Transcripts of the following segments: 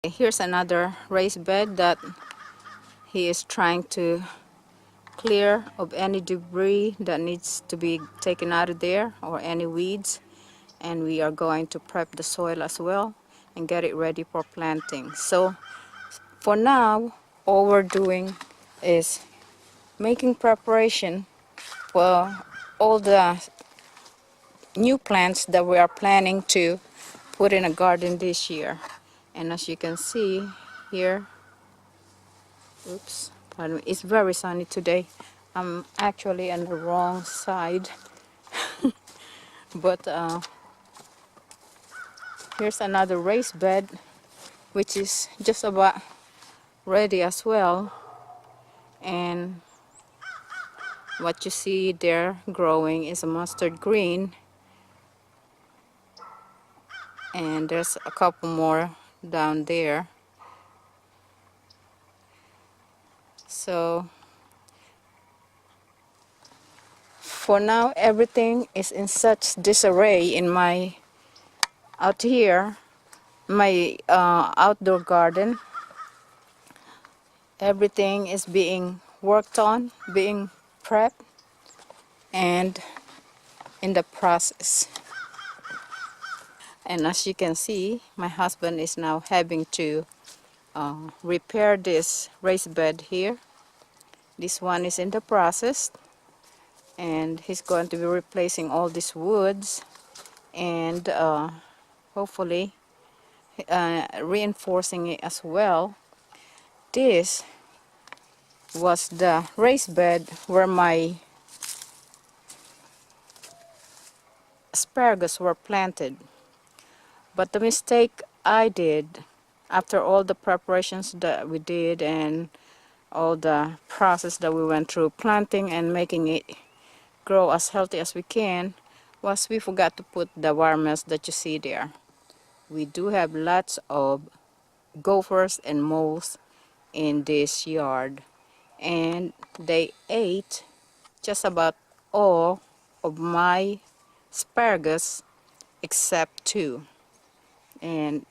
Here's another raised bed that he is trying to clear of any debris that needs to be taken out of there or any weeds, and we are going to prep the soil as well and get it ready for planting. So for now, all we're doing is making preparation for all the new plants that we are planning to put in a garden this year. And as you can see here, oops, pardon me, it's very sunny today. I'm actually on the wrong side. But here's another raised bed which is just about ready as well, and what you see there growing is a mustard green, and there's a couple more down there. So for now everything is in such disarray in my out here, my outdoor garden. Everything is being worked on, being prepped, and in the process. And as you can see, my husband is now having to repair this raised bed here. This one is in the process, and he's going to be replacing all these woods and hopefully reinforcing it as well. This was the raised bed where my asparagus were planted. But the mistake I did, after all the preparations that we did and all the process that we went through planting and making it grow as healthy as we can, was we forgot to put the worms that you see there. We do have lots of gophers and moles in this yard, and they ate just about all of my asparagus except two. And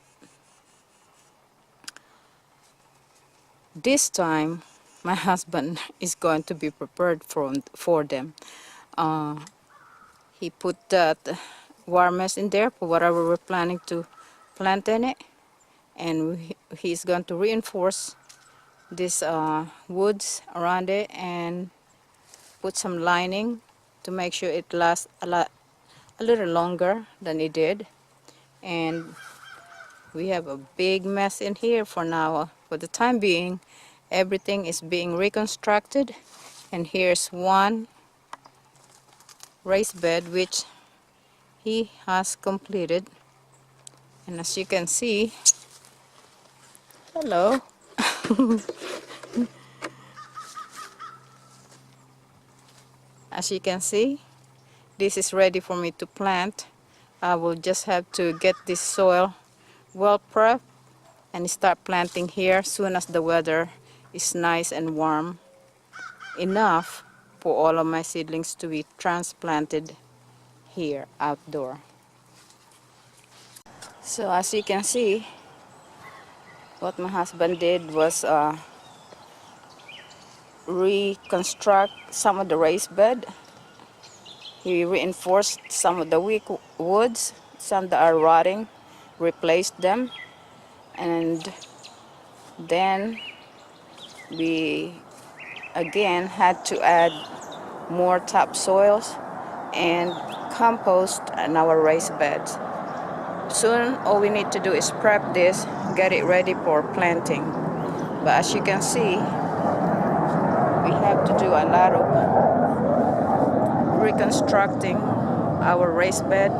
this time my husband is going to be prepared for them. He put that worms in there for whatever we're planning to plant in it, and he's going to reinforce this woods around it and put some lining to make sure it lasts a little longer than it did. And we have a big mess in here for now. For the time being, everything is being reconstructed, and here's one raised bed which he has completed. And as you can see, hello. As you can see, this is ready for me to plant. I will just have to get this soil well prepped and start planting here soon as the weather is nice and warm enough for all of my seedlings to be transplanted here outdoor. So as you can see, what my husband did was reconstruct some of the raised bed. He reinforced some of the weak woods, some that are rotting, replaced them, and then we again had to add more topsoils and compost in our raised beds. Soon all we need to do is prep this, get it ready for planting. But as you can see, we have to do a lot of reconstructing our raised bed.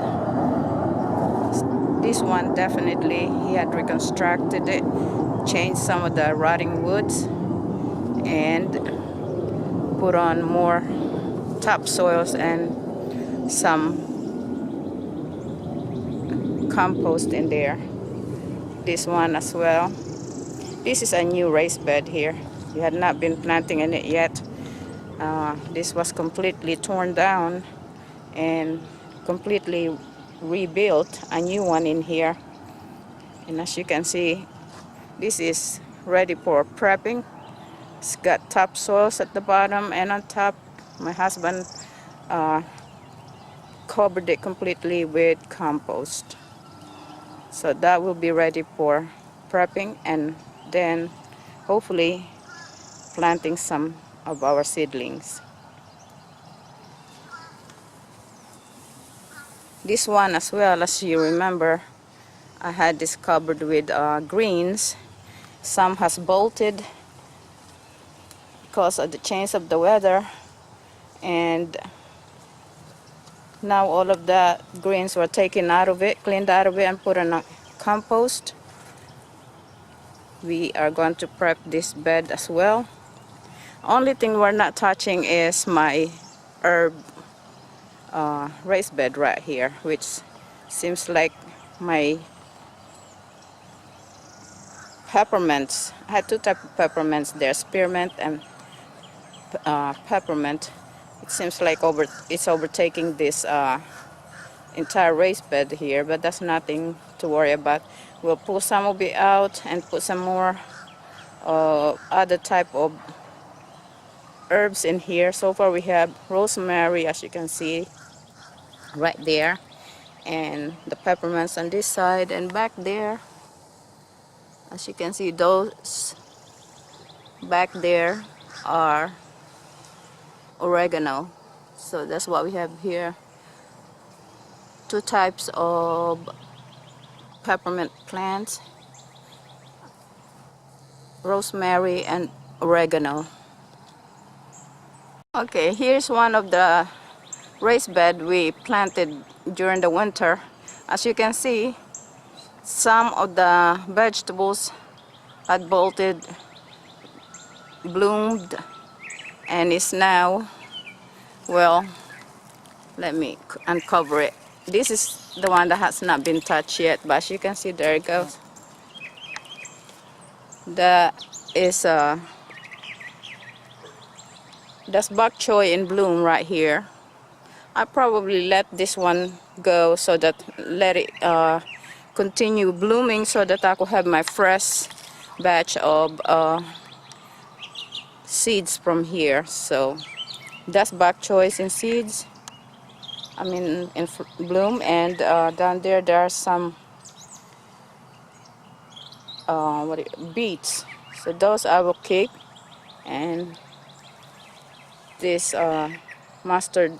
This one definitely he had reconstructed it, changed some of the rotting woods, and put on more topsoils and some compost in there. This one as well. This is a new raised bed here. We had not been planting in it yet. This was completely torn down and completely rebuilt, a new one in here. And as you can see, This is ready for prepping. It's got topsoils at the bottom and on top. My husband uh, covered it completely with compost. So that will be ready for prepping and then hopefully planting some of our seedlings. This one as well, as you remember, I had this covered with greens. Some has bolted because of the change of the weather, and now all of the greens were taken out of it, cleaned out of it, and put in a compost. We are going to prep this bed as well. Only thing we're not touching is my herb raised bed right here, which seems like my peppermints. I had two types of peppermints there, spearmint and peppermint. It seems like it's overtaking this entire raised bed here, but that's nothing to worry about. We'll pull some of it out and put some more other type of herbs in here. So far we have rosemary, as you can see right there, and the peppermints on this side, and back there, as you can see, those back there are oregano. So that's what we have here. Two types of peppermint plants, rosemary and oregano. Okay, here's one of the raised bed we planted during the winter. As you can see, some of the vegetables had bolted, bloomed, and is now, well, let me uncover it. This is the one that has not been touched yet, but as you can see, there it goes. That is that's bok choy in bloom right here. I probably let this one go so that let it continue blooming so that I could have my fresh batch of seeds from here. So that's bok choy in seeds. I mean in bloom, and down there are some beets. So those I will keep, and this mustard,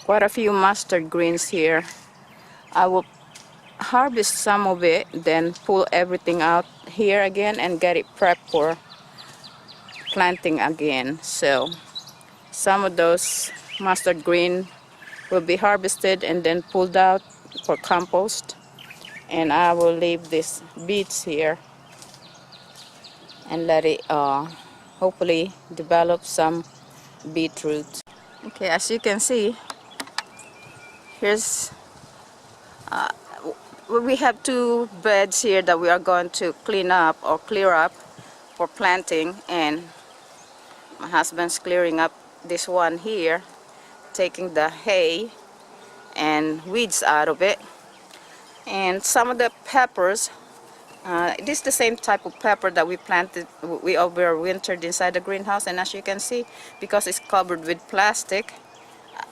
quite a few mustard greens here. I will harvest some of it, then pull everything out here again and get it prepped for planting again. So some of those mustard green will be harvested and then pulled out for compost, and I will leave these beets here and let it hopefully develop some beetroot. Okay, as you can see, here's we have two beds here that we are going to clean up or clear up for planting, and my husband's clearing up this one here, taking the hay and weeds out of it. And some of the peppers, this is the same type of pepper that we planted, we overwintered inside the greenhouse, and as you can see, because it's covered with plastic,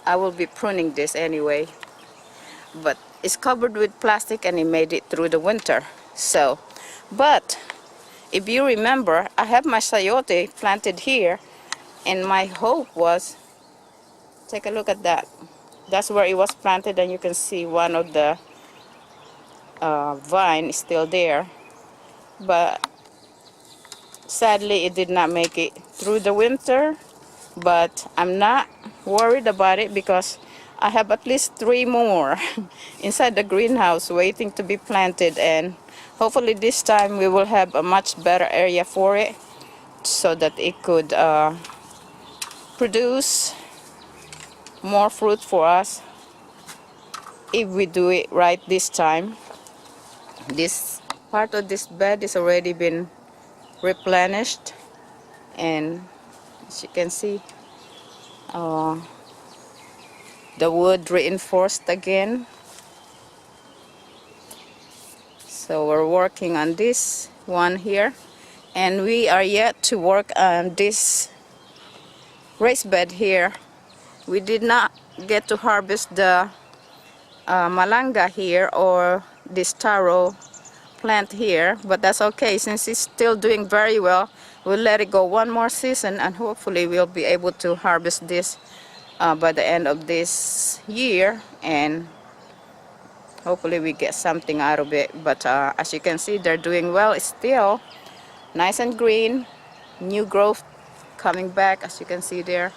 I will be pruning this anyway. But it's covered with plastic and it made it through the winter. So, but if you remember, I have my sayote planted here, and my hope was, take a look at that. That's where it was planted, and you can see one of the vine is still there. But sadly, it did not make it through the winter. But I'm not worried about it because I have at least 3 more inside the greenhouse waiting to be planted, and hopefully this time we will have a much better area for it so that it could produce more fruit for us if we do it right this time. This part of this bed is already been replenished, and as you can see, the wood reinforced again. So we're working on this one here, and we are yet to work on this raised bed here. We did not get to harvest the malanga here or this taro plant here, but that's okay since it's still doing very well. We'll let it go one more season, and hopefully we'll be able to harvest this by the end of this year, and hopefully we get something out of it. But as you can see, they're doing well. It's still nice and green, new growth coming back, as you can see there.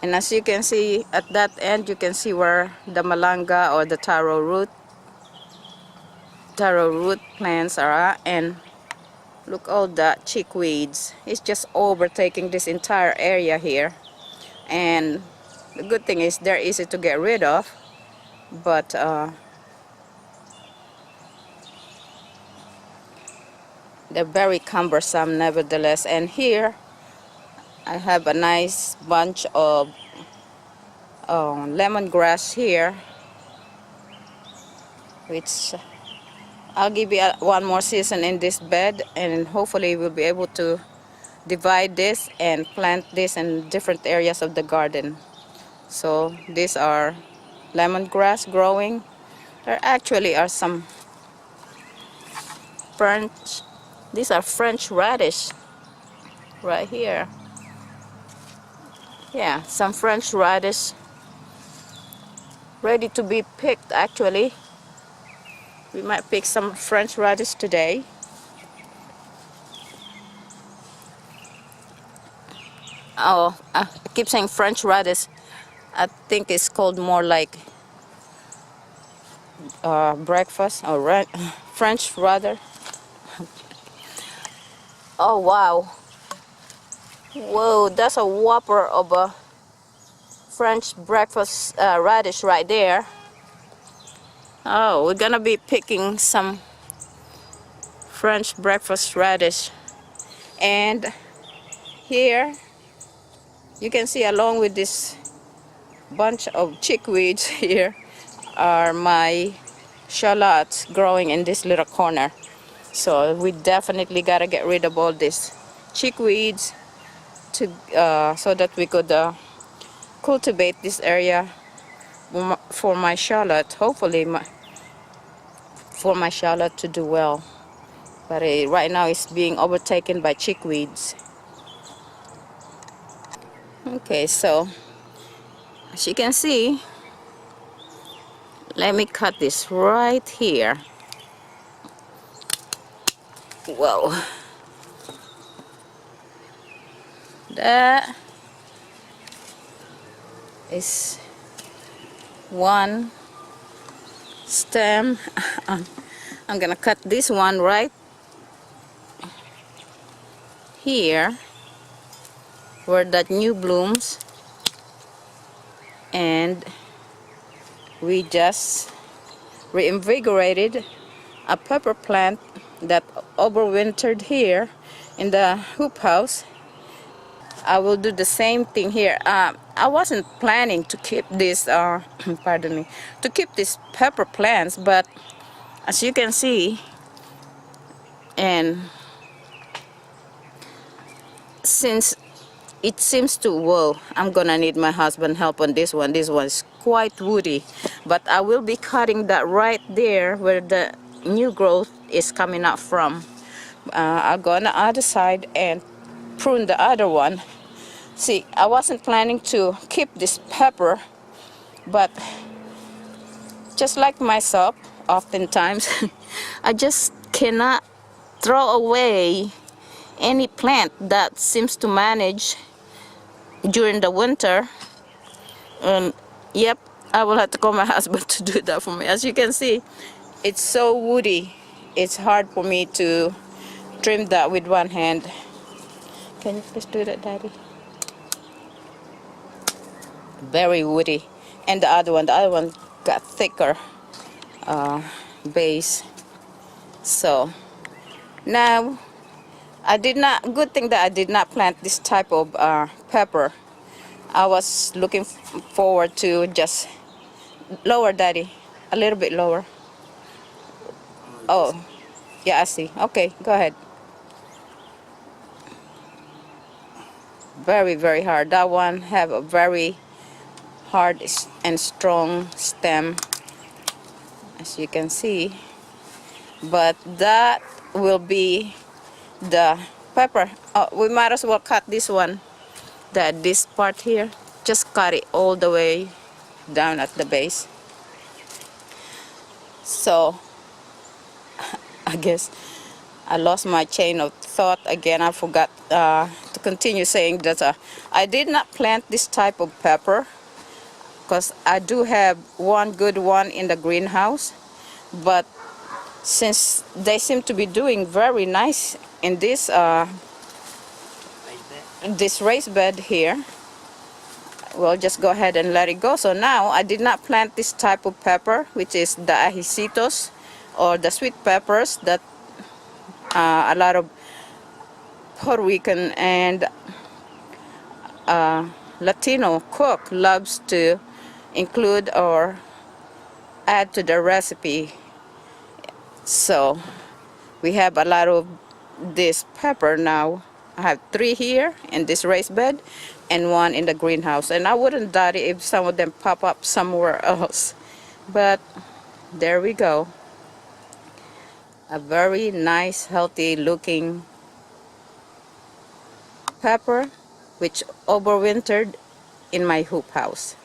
And as you can see at that end, you can see where the malanga or the taro root plants are at. And look, all the chickweeds, it's just overtaking this entire area here. And the good thing is they're easy to get rid of, but they're very cumbersome nevertheless. And here I have a nice bunch of lemongrass here, which I'll give you one more season in this bed, and hopefully we'll be able to divide this and plant this in different areas of the garden. So these are lemongrass growing. There actually are some these are French radish right here. Yeah, some French radish ready to be picked actually. We might pick some French radish today. Oh, I keep saying French radish. I think it's called more like breakfast or French rather. Oh wow. Whoa, that's a whopper of a French breakfast radish right there. Oh, we're gonna be picking some French breakfast radish. And here you can see, along with this bunch of chickweeds here, are my shallots growing in this little corner. So we definitely gotta get rid of all these chickweeds to so that we could cultivate this area for my shallot. Hopefully for my shallot to do well, but right now it's being overtaken by chickweeds. Okay, so as you can see, let me cut this right here. Whoa, that is one stem. I'm gonna cut this one right here where that new blooms, and we just reinvigorated a pepper plant that overwintered here in the hoop house. I will do the same thing here. I wasn't planning to keep this pardon me, to keep these pepper plants, but as you can see, and since it seems to, whoa, I'm gonna need my husband's help on this one. This one's quite woody, but I will be cutting that right there where the new growth is coming up from. I'll go on the other side and prune the other one. See, I wasn't planning to keep this pepper, but just like myself, oftentimes I just cannot throw away any plant that seems to manage during the winter. Yep, I will have to call my husband to do that for me. As you can see, it's so woody. It's hard for me to trim that with one hand. Can you please do that, Daddy? Very woody. And the other one got thicker base. So now good thing that I did not plant this type of pepper. I was looking forward to just lower, Daddy, a little bit lower. Oh, Yeah, I see. Okay, go ahead. Very, very hard. That one have a very hard and strong stem, as you can see. But that will be the pepper. We might as well cut this one. This part here, just cut it all the way down at the base. So I guess I lost my chain of thought again. I forgot to continue saying that I did not plant this type of pepper because I do have one good one in the greenhouse, but since they seem to be doing very nice in this raised bed here, we'll just go ahead and let it go. So now I did not plant this type of pepper, which is the ajicitos or the sweet peppers that a lot of Puerto Rican and Latino cook loves to include or add to the recipe. So we have a lot of this pepper now. I have 3 here in this raised bed and 1 in the greenhouse, and I wouldn't doubt it if some of them pop up somewhere else, but there we go. A very nice, healthy looking pepper which overwintered in my hoop house.